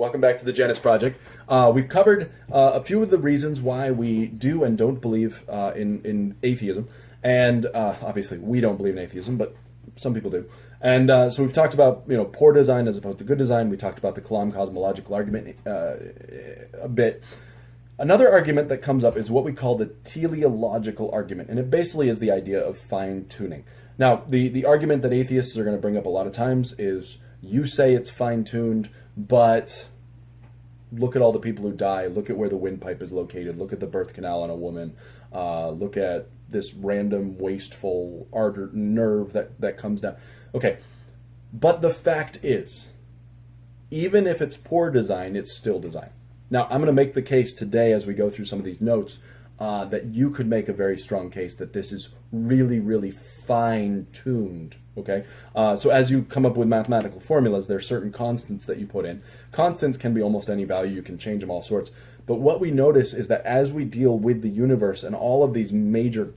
Welcome back to the Genesis Project. We've covered a few of the reasons why we do and don't believe in atheism. And obviously, we don't believe in atheism, but some people do. And so we've talked about poor design as opposed to good design. We talked about the Kalam cosmological argument a bit. Another argument that comes up is what we call the teleological argument. And it basically is the idea of fine-tuning. Now, the argument that atheists are going to bring up a lot of times is you say it's fine-tuned, but look at all the people who die. Look at where the windpipe is located. Look at the birth canal on a woman. Look at this random wasteful nerve that comes down. Okay, but the fact is, even if it's poor design, it's still design. Now, I'm going to make the case today as we go through some of these notes that you could make a very strong case that this is really, really fine-tuned, okay? So as you come up with mathematical formulas, there are certain constants that you put in. Constants can be almost any value. You can change them all sorts. But what we notice is that as we deal with the universe and all of these major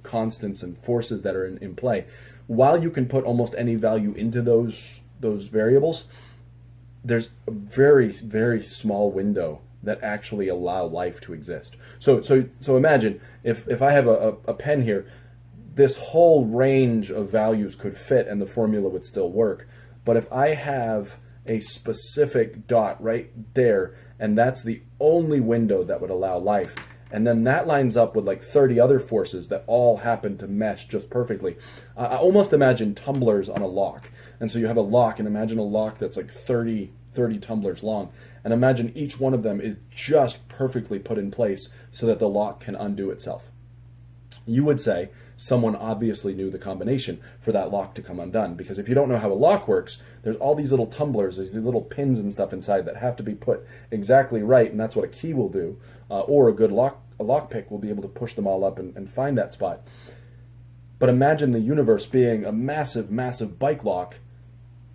constants and forces that are in play, while you can put almost any value into those variables, there's a very, very small window that actually allow life to exist. So imagine if I have a pen here, this whole range of values could fit and the formula would still work. But if I have a specific dot right there, and that's the only window that would allow life, and then that lines up with like 30 other forces that all happen to mesh just perfectly. I almost imagine tumblers on a lock. And so you have a lock, and imagine a lock that's like 30 tumblers long. And imagine each one of them is just perfectly put in place so that the lock can undo itself. You would say someone obviously knew the combination for that lock to come undone, because if you don't know how a lock works, there's all these little tumblers, these little pins and stuff inside that have to be put exactly right, and that's what a key will do, or a good lockpick will be able to push them all up and find that spot. But imagine the universe being a massive, massive bike lock,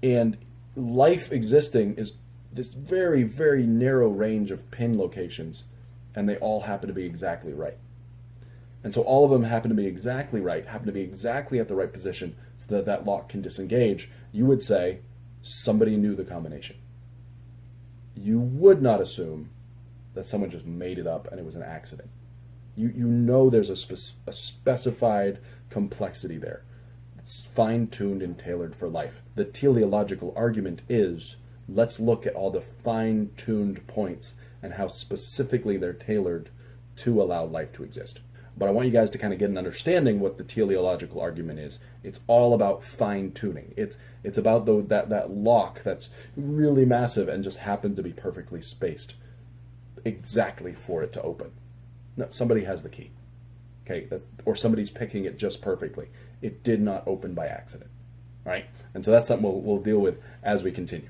and life existing is this very, very narrow range of pin locations, and they all happen to be exactly right. And so all of them happen to be exactly right, happen to be exactly at the right position so that that lock can disengage. You would say somebody knew the combination. You would not assume that someone just made it up and it was an accident. You know there's a specified complexity there. It's fine-tuned and tailored for life. The teleological argument is, let's look at all the fine-tuned points and how specifically they're tailored to allow life to exist. But I want you guys to kind of get an understanding what the teleological argument is. It's all about fine-tuning. It's about that lock that's really massive and just happened to be perfectly spaced exactly for it to open. No, somebody has the key, okay, or somebody's picking it just perfectly. It did not open by accident, all right? And so that's something we'll deal with as we continue.